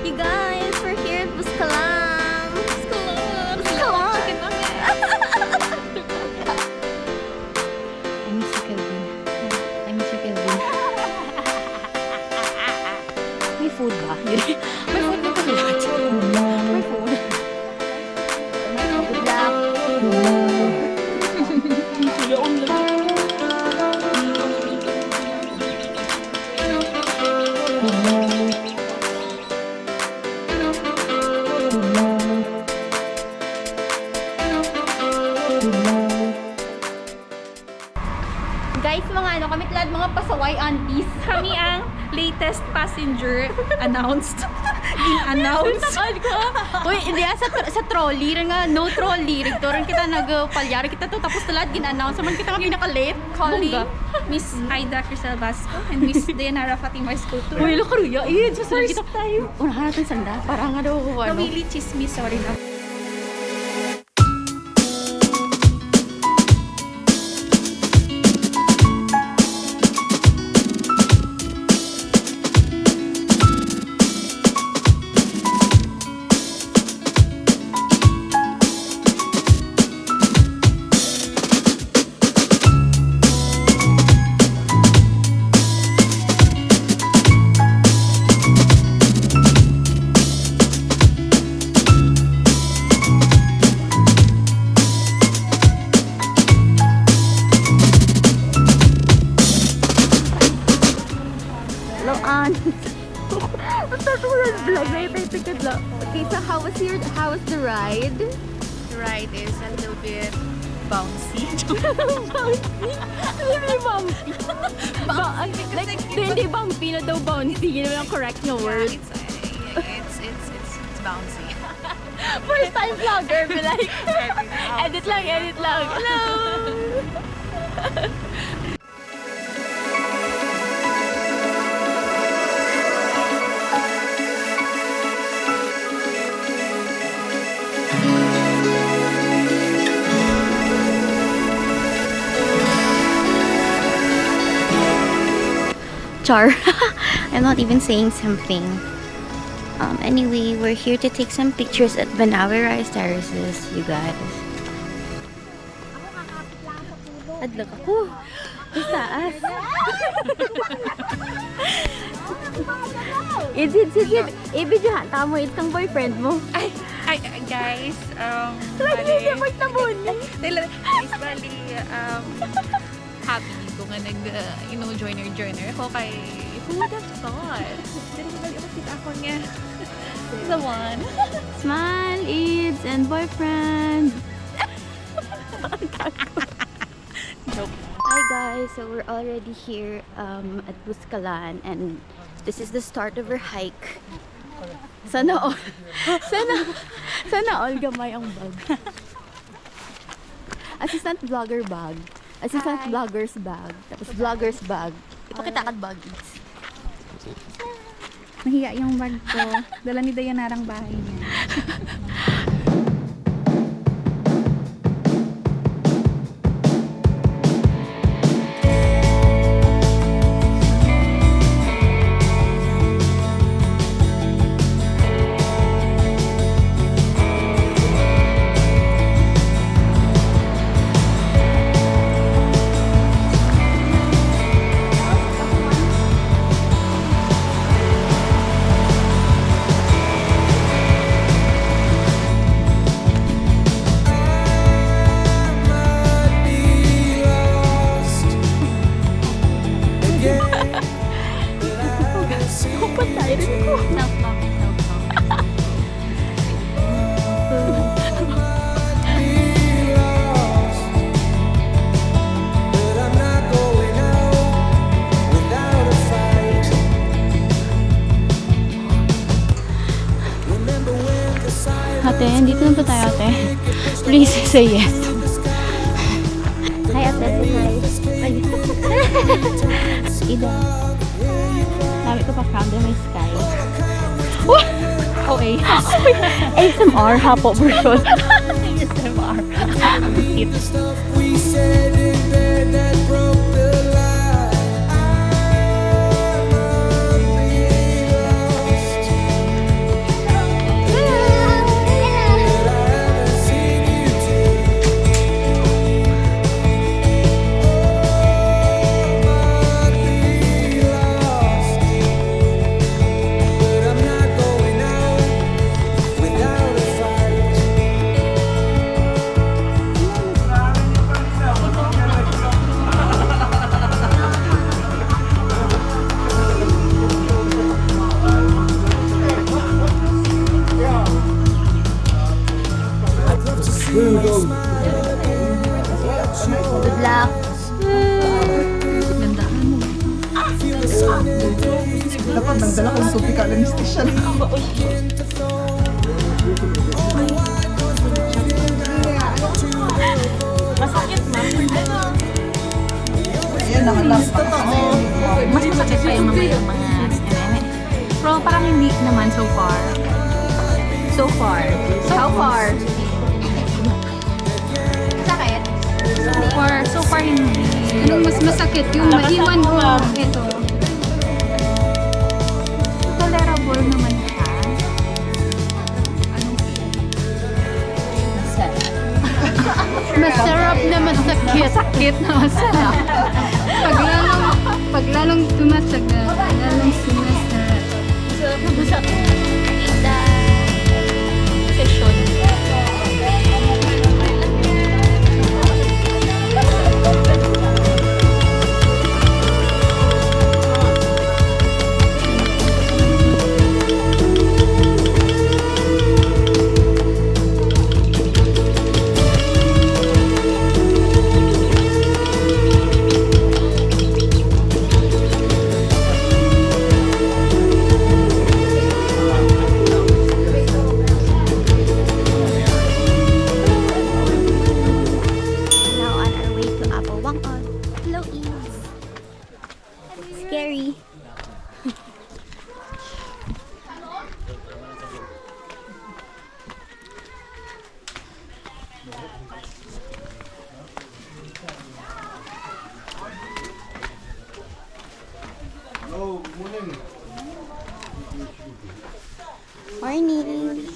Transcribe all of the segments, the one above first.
You guys, we're here at Buscalan. Buscalan. Buscalan. I miss you, Kelvin. I miss you, Kelvin. May food ba? May food ba kami lahat? May food. Good luck. Guys, mga kami lahat mga pasaway aunties. Kami ang latest passenger announced. In-announced. Uy, hindi sa trolley nga, no trolley. Rigtoran kita nagpalyari kita to tapos lahat gin-announce man kita kami naka-late. Calling Miss Aida Crisel Vasco and Miss Dayanara Fatima Escoto. Uy, lakaruya. Sa First kita tayo. unahan natin sanda. Para nga daw Namili chismis, sorry na. Okay, so how was the ride? The ride is a little bit bouncy. Hindi bumpy na daw bouncy. Yun naman ang correct na word. It's bouncy. First time vlogger, be like, edit lang. Hello! Char. I'm not even saying something. Anyway, we're here to take some pictures at Banaue Terraces, you guys. Adlak ako. Taas. Idid. Ibidyohan ka mo itong boyfriend mo. Ay, guys, Lagi siya pagtabon. Guys, bali, happy ko nga joiner ako kay who would have thought? Dili ko bali makita ako niya. The one. Smile, Ids, and boyfriend. Joke. Hi guys, so we're already here at Buscalan and this is the start of our hike. Sana all gamay ang bag. Assistant vlogger bag. Assistant vlogger's bag. Tapos vlogger's bag. Ipakita kat bag. Nahiya yung bag ko. Dala ni Dayanarang bahay niya. Ate, dito na po tayo, ate. Please say yes. Hi, ate. Hi. Ida. Sabi ko pa from my sky. What? Okay. ASMR hapo version. ASMR. Masakit ma. Mas masakit pa yung mga pero parang hindi naman so far. So far. How far? Sakit? So far hindi. Anong mas masakit? Yung maiwan o ito? Tolerable naman siya. Masarap na masakit. Sakit na masarap. Pag lalong tumasaga, lalong sumasarap. Session. Now on our way to Apawangkon. Hello, Eves. Scary. Morning. Morning.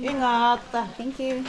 Ingat. Thank you.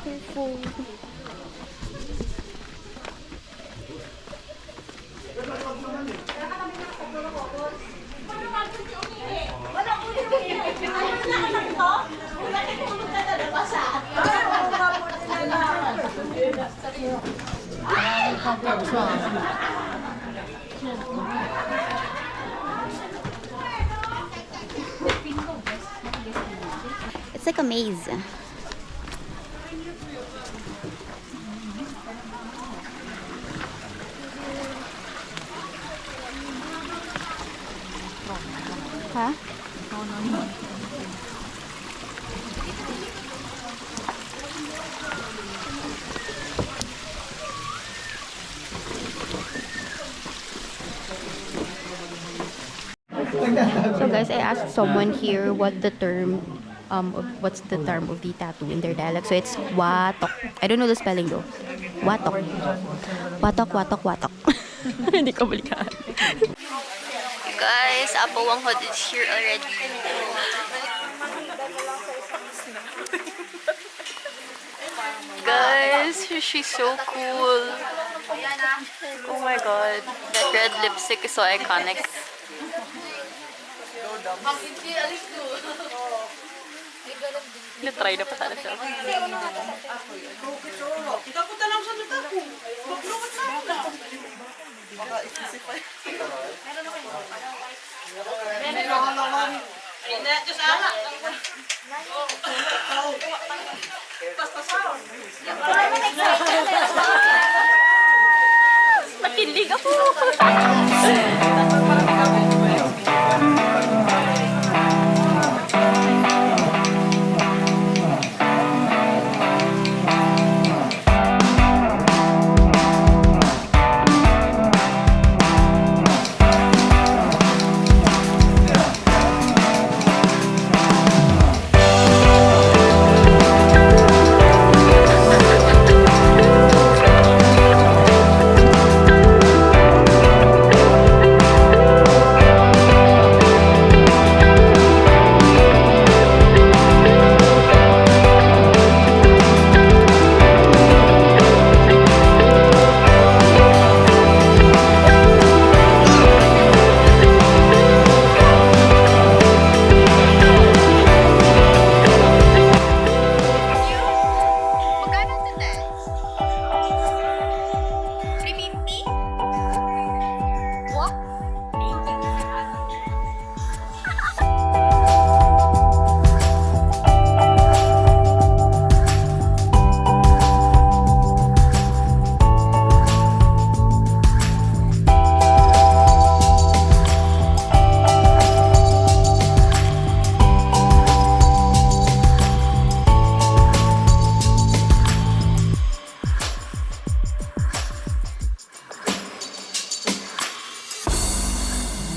Careful. It's like a maze. Huh? So guys, I asked someone here what the term what's the term of the tattoo in their dialect. So it's Whatok. I don't know the spelling though. Whatok. Whatok. Hindi ko balikan. Guys, Apawangkon is here already. Guys, she's so cool. Oh my god. That red lipstick is so iconic. Na-try na pa sana siya. Makilig ako.